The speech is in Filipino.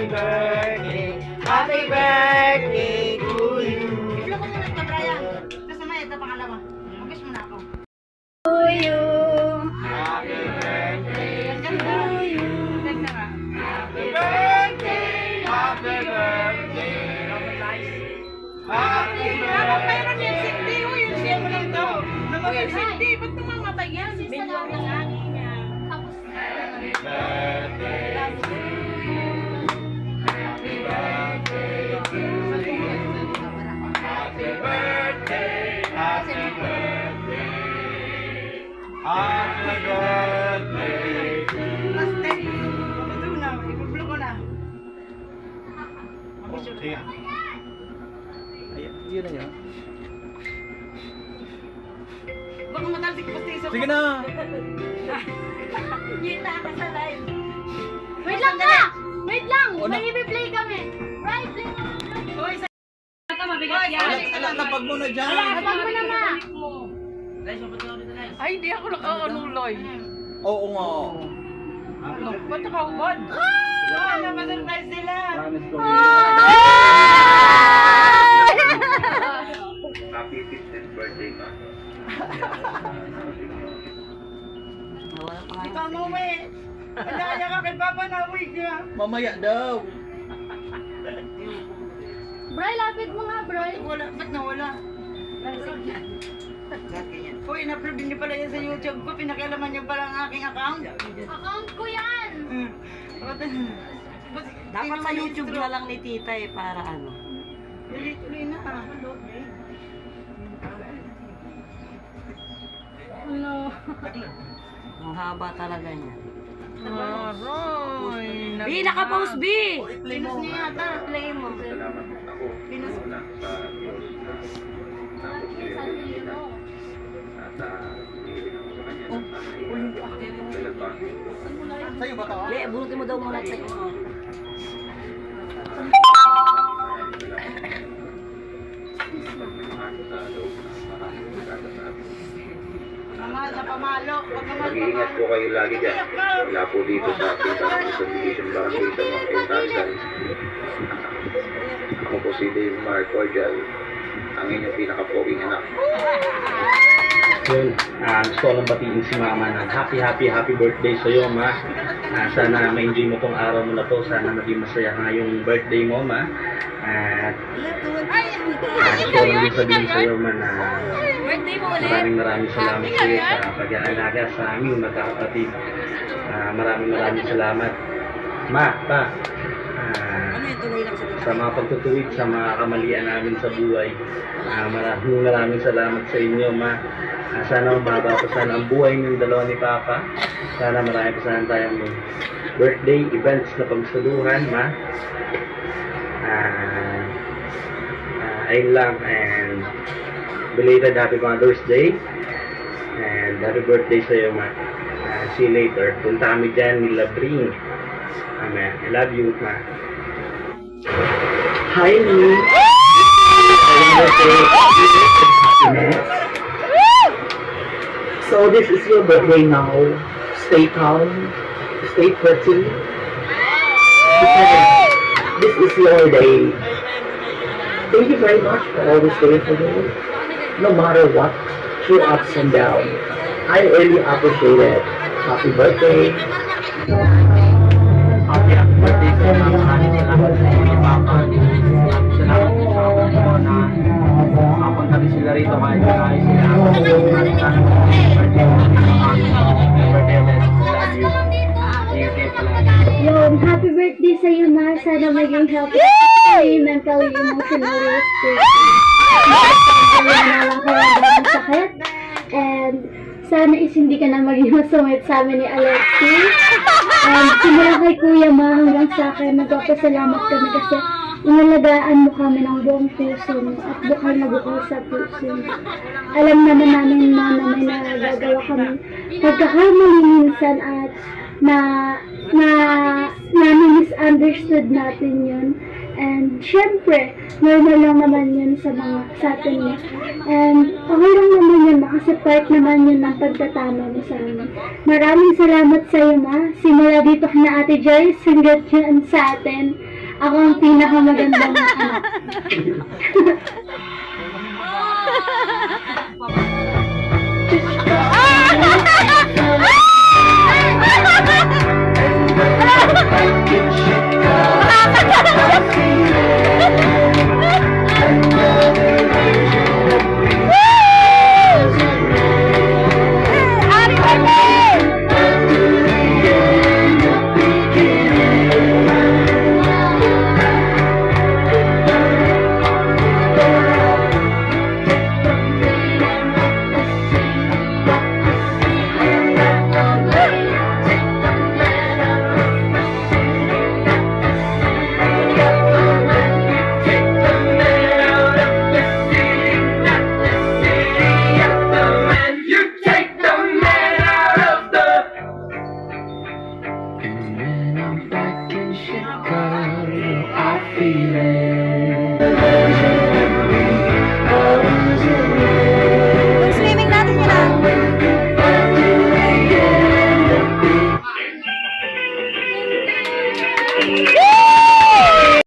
birthday, happy birthday to you. Iblo ko muna ito, Brian. Tapos naman ito, pangalawa. Mag-wish muna ako. To you. Happy birthday to you. Ganda nga. Happy birthday, happy birthday. Happy Dapat birthday. mayroon yung sindi. Uy, yung siya mo lang ito. Naman yung sindi. Ba't tumamatay yan? Minyo ng ani niya. Tapos, Happy birthday to you. Happy birthday to you. Happy birthday, happy birthday. Happy birthday to you. last day. Ito na. Ibublo ko na. Sige. Ayan, yun na yun. Baka matalsik ko sa Sige na. Kita ka sa live. Wait lang ka! Wait lang! Ano? May i-play kami. Right, play mo. Uy, sa... Ito, mabigat yan. Lapag mo na dyan. Abang mo na ma. Ay, di ako nakakanuloy. Oo nga. Ba't nakaubad? Ano, ma-surprise sila. Happy 15th birthday, ma. Ikaw mo, we. Kanya ka kay Papa na, uwi ka. Mamaya daw. Bray, lapit mo nga, Bray. Wala, ba't nawala? Uy, in-upload niyo pala yan sa YouTube ko. Pinakialaman niyo pala ang aking account. Account ko yan. Dapat sa YouTube na lang ni Tita eh, para ano. Tuloy na. Hello. Ang haba talaga niya. Aroy. B, naka-post B! Pinos niya yata. Play mo. Salamat ako. Pinos. Wala sa Diyos na nagbigay ng at hinihiling ako sa kanya ng Sa'yo ba ito? Le, bunutin mo daw muna sa'yo. Mamahal na pamalo. Huwag naman Mag-iingat po kayo lagi dyan. Wala po dito sa Kita Subdivision Barangay sa mga Pintasan. Ako po si Dave Mar Cordial, ang inyong pinaka-poging anak. Yun, gusto ko lang batiin si Mama na happy birthday sa iyo, Ma. Sana ma-enjoy mo tong araw mo na to. Sana maging masaya nga yung birthday mo, Ma. At gusto ko lang din sabihin sa iyo, Ma, na maraming salamat sa iyo sa pag-aalaga sa aming magkakapatid. Maraming salamat. Ma, Pa, Ano yung tuloy lang sa sa mga pagtutuwid, sa mga kamalian namin sa buhay. Maraming salamat sa inyo, Ma. Sana umaba pa sana ang buhay ng dalawa ni Papa. Sana marami pa sana tayong birthday events na pagsaluhan, Ma. Ayun lang, and belated Happy Mother's Day. And happy birthday sa iyo, Ma. See you later. Punta kami dyan ni Labring. Amen. I love you, Ma. Hi, Lee. So this is your birthday now. Stay calm, stay pretty. Because this is your day. Thank you very much for always doing for me. No matter what, through ups and downs. I really appreciate it. Happy birthday. Happy birthday sa inyo. Salamat sa inyo, Papa. Salamat sa ako na mapunta rin sila rito kahit kahit sila. Yun, happy birthday sa iyo, Ma. Sana maging healthy physically, mentally, emotionally, spiritually. Wala na lang kayo ng sakit. And sana is hindi ka na maging masungit sa amin ni Alexi. And simula kay Kuya Ma hanggang sa akin, nagpapasalamat kami kasi inalagaan mo kami ng buong puso mo at bukal na bukal sa puso mo. Alam naman namin, Ma, na may nagagawa kami pagkakamali minsan at na misunderstood natin yun. And syempre, normal lang naman yun sa atin niya. And okay lang naman yun, kasi part naman yun ng pagtatama mo sa amin. Maraming salamat sa iyo, Ma. Simula dito na Ate Joyce, hanggang dyan sa atin. Ako ang pinakamagandang anak.